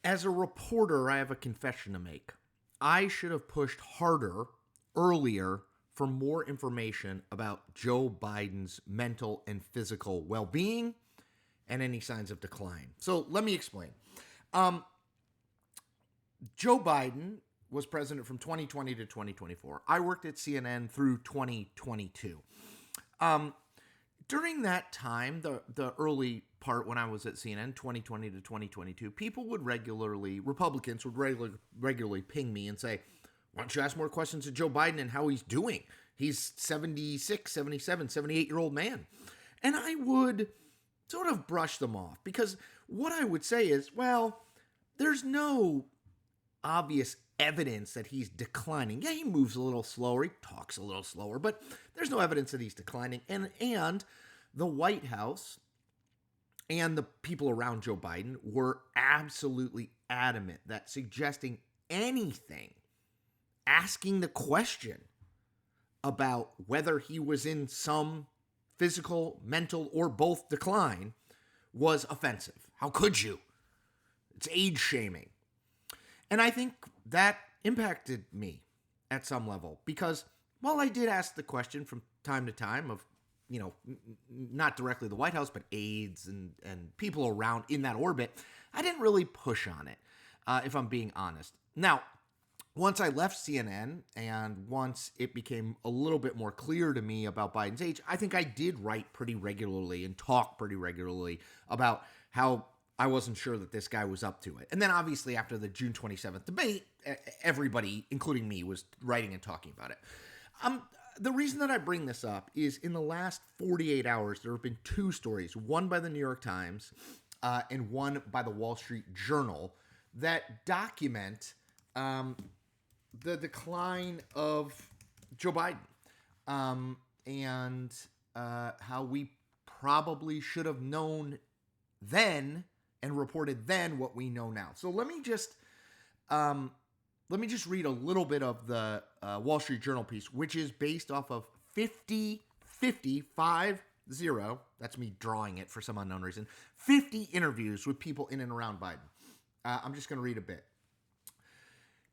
As a reporter, I have a confession to make. I should have pushed harder earlier for more information about Joe Biden's mental and physical well being and any signs of decline. So let me explain. Um, Joe Biden was president from 2020 to 2024. I worked at CNN through 2022. Um, During that time, the early part when I was at CNN, 2020 to 2022, Republicans would regularly ping me and say, why don't you ask more questions of Joe Biden and how he's doing? He's 76, 77, 78-year-old man. And I would sort of brush them off because what I would say is, well, there's no obvious evidence that he's declining. Yeah, he moves a little slower, he talks a little slower, but there's no evidence that he's declining. And the White House and the people around Joe Biden were absolutely adamant that suggesting anything, asking the question about whether he was in some physical, mental, or both decline was offensive. How could you? It's age shaming. And I think that impacted me at some level because while I did ask the question from time to time of, not directly the White House, but aides and people around in that orbit, I didn't really push on it, if I'm being honest. Now, once I left CNN and once it became a little bit more clear to me about Biden's age, I think I did write pretty regularly and talk pretty regularly about how I wasn't sure that this guy was up to it. And then obviously after the June 27th debate, everybody, including me, was writing and talking about it. The reason that I bring this up is in the last 48 hours, there have been two stories, one by the New York Times and one by the Wall Street Journal, that document the decline of Joe Biden and how we probably should have known then and reported then what we know now. So let me just read a little bit of the Wall Street Journal piece, which is based off of 50, that's me drawing it for some unknown reason, 50 interviews with people in and around Biden. I'm just going to read a bit.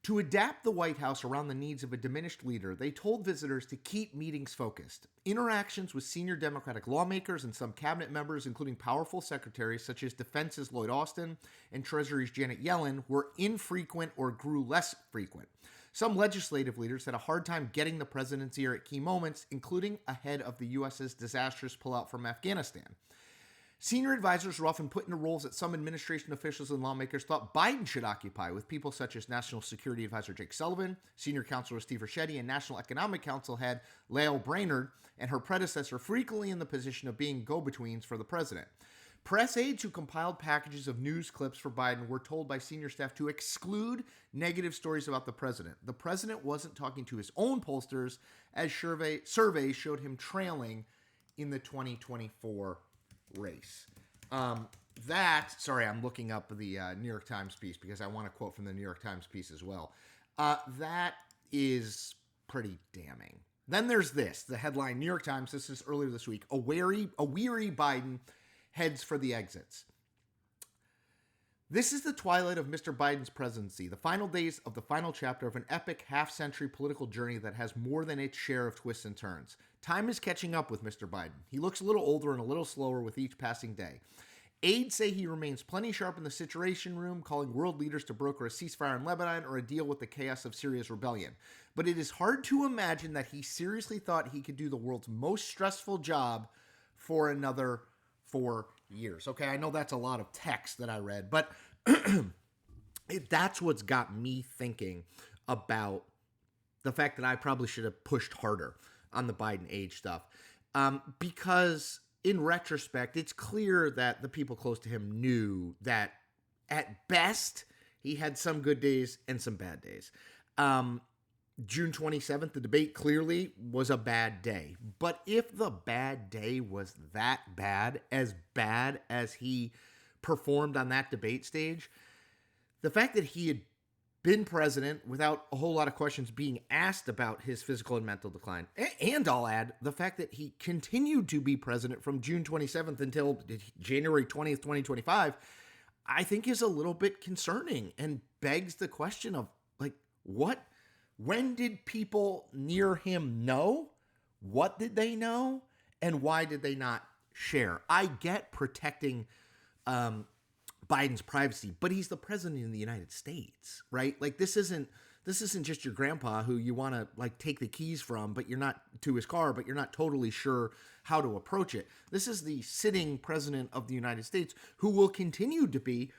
To adapt the White House around the needs of a diminished leader, they told visitors to keep meetings focused. Interactions with senior Democratic lawmakers and some cabinet members, including powerful secretaries such as Defense's Lloyd Austin and Treasury's Janet Yellen, were infrequent or grew less frequent. Some legislative leaders had a hard time getting the president's ear at key moments, including ahead of the U.S.'s disastrous pullout from Afghanistan. Senior advisors were often put into roles that some administration officials and lawmakers thought Biden should occupy, with people such as National Security Advisor Jake Sullivan, Senior Counselor Steve Ricchetti, and National Economic Council head Lael Brainerd, and her predecessor frequently in the position of being go-betweens for the president. Press aides who compiled packages of news clips for Biden were told by senior staff to exclude negative stories about the president. The president wasn't talking to his own pollsters, as surveys showed him trailing in the 2024 race. I'm looking up the New York Times piece because I want to quote from the New York Times piece as well. That is pretty damning. Then there's this, the headline, New York Times, this is earlier this week, a weary Biden heads for the exits. This is the twilight of Mr. Biden's presidency, the final days of the final chapter of an epic half-century political journey that has more than its share of twists and turns. Time is catching up with Mr. Biden. He looks a little older and a little slower with each passing day. Aides say he remains plenty sharp in the Situation Room, calling world leaders to broker a ceasefire in Lebanon or a deal with the chaos of Syria's rebellion. But it is hard to imagine that he seriously thought he could do the world's most stressful job for another 4 years. Okay, I know that's a lot of text that I read, but that's what's got me thinking about the fact that I probably should have pushed harder on the Biden age stuff. Because in retrospect, it's clear that the people close to him knew that at best he had some good days and some bad days. June 27th, the debate clearly was a bad day. But if the bad day was that bad as he performed on that debate stage, the fact that he had been president without a whole lot of questions being asked about his physical and mental decline, and I'll add the fact that he continued to be president from June 27th until January 20th, 2025, I think is a little bit concerning and begs the question of, like, when did people near him know? What did they know? And why did they not share? I get protecting Biden's privacy, but he's the president of the United States, right? Like, this isn't just your grandpa who you want to, like, take the keys from, but you're not to his car, but you're not totally sure how to approach it. This is the sitting president of the United States, who will continue to be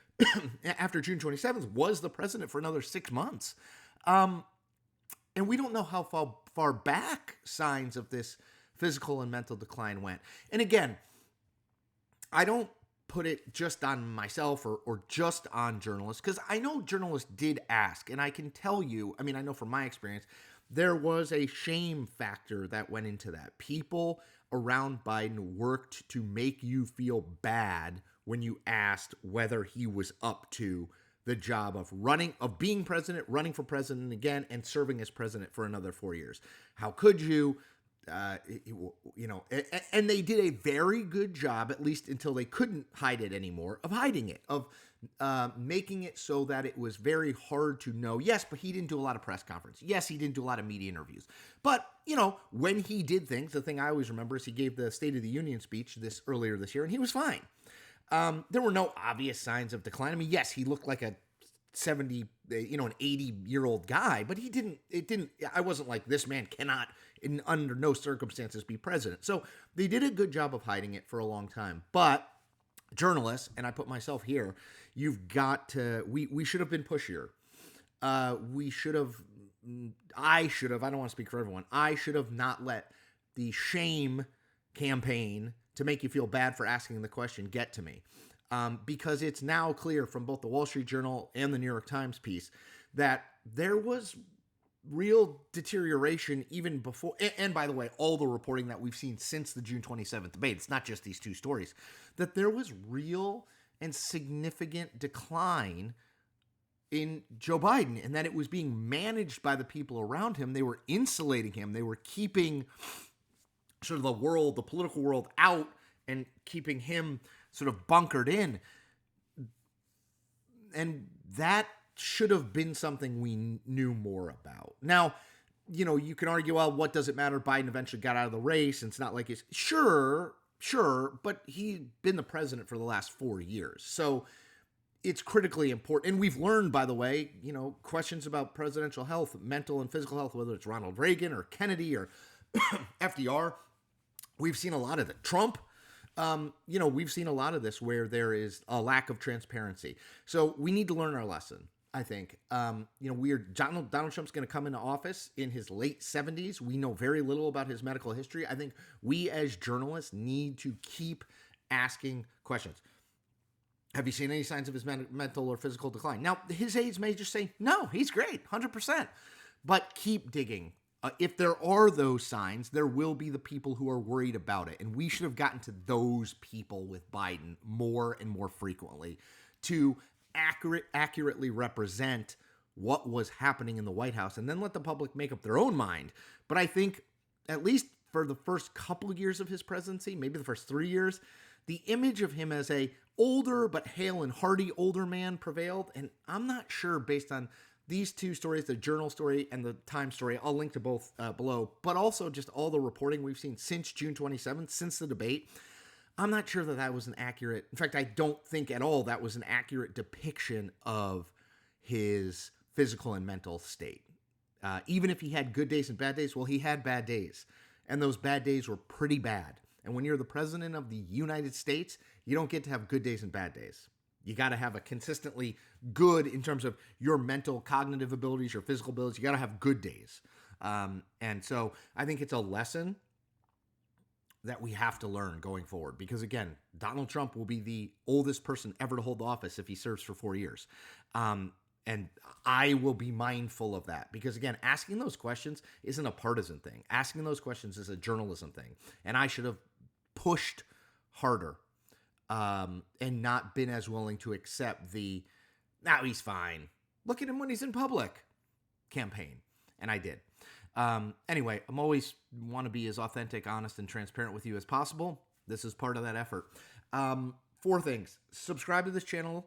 after June 27th, was the president for another 6 months. And we don't know how far back signs of this physical and mental decline went. And again, I don't put it just on myself or just on journalists, because I know journalists did ask, and I can tell you, I mean, I know from my experience, there was a shame factor that went into that. People around Biden worked to make you feel bad when you asked whether he was up to the job of being president, running for president again, and serving as president for another 4 years. How could you? And they did a very good job, at least until they couldn't hide it anymore, of hiding it, of making it so that it was very hard to know. Yes, but he didn't do a lot of press conferences. Yes, he didn't do a lot of media interviews. But, when he did things, the thing I always remember is he gave the State of the Union speech earlier this year, and he was fine. There were no obvious signs of decline. I mean, yes, he looked like a 70, an 80-year-old guy, but I wasn't like, this man cannot under no circumstances be president. So they did a good job of hiding it for a long time. But journalists, and I put myself here, you've got to, we should have been pushier. I don't want to speak for everyone. I should have not let the shame campaign to make you feel bad for asking the question get to me. Because it's now clear from both the Wall Street Journal and the New York Times piece that there was real deterioration even before. And by the way, all the reporting that we've seen since the June 27th debate, it's not just these two stories, that there was real and significant decline in Joe Biden, and that it was being managed by the people around him. They were insulating him. They were keeping sort of the political world out and keeping him sort of bunkered in. And that should have been something we knew more about. Now, you can argue, well, what does it matter? Biden eventually got out of the race, and it's not like he's sure, but he's been the president for the last 4 years. So it's critically important. And we've learned, by the way, questions about presidential health, mental and physical health, whether it's Ronald Reagan or Kennedy or FDR, we've seen a lot of it. Trump, we've seen a lot of this where there is a lack of transparency. So we need to learn our lesson, I think. Donald Trump's going to come into office in his late 70s. We know very little about his medical history. I think we as journalists need to keep asking questions. Have you seen any signs of his mental or physical decline? Now, his aides may just say, no, he's great, 100%. But keep digging. If there are those signs, there will be the people who are worried about it. And we should have gotten to those people with Biden more and more frequently to accurately represent what was happening in the White House, and then let the public make up their own mind. But I think, at least for the first couple of years of his presidency, maybe the first 3 years, the image of him as a older but hale and hearty older man prevailed. And I'm not sure, based on these two stories, the Journal story and the Times story, I'll link to both below, but also just all the reporting we've seen since June 27th, since the debate, I'm not sure that was an accurate, in fact, I don't think at all that was an accurate depiction of his physical and mental state. Even if he had good days and bad days, well, he had bad days. And those bad days were pretty bad. And when you're the president of the United States, you don't get to have good days and bad days. You got to have a consistently good, in terms of your mental, cognitive abilities, your physical abilities, you got to have good days. And so I think it's a lesson that we have to learn going forward. Because again, Donald Trump will be the oldest person ever to hold office if he serves for 4 years. And I will be mindful of that. Because again, asking those questions isn't a partisan thing. Asking those questions is a journalism thing. And I should have pushed harder. And not been as willing to accept now he's fine, look at him when he's in public campaign. And I did. Anyway, I'm always want to be as authentic, honest, and transparent with you as possible. This is part of that effort. 4 things. Subscribe to this channel.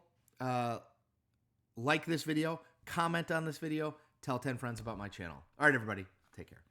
like this video, comment on this video, tell 10 friends about my channel. All right, everybody, take care.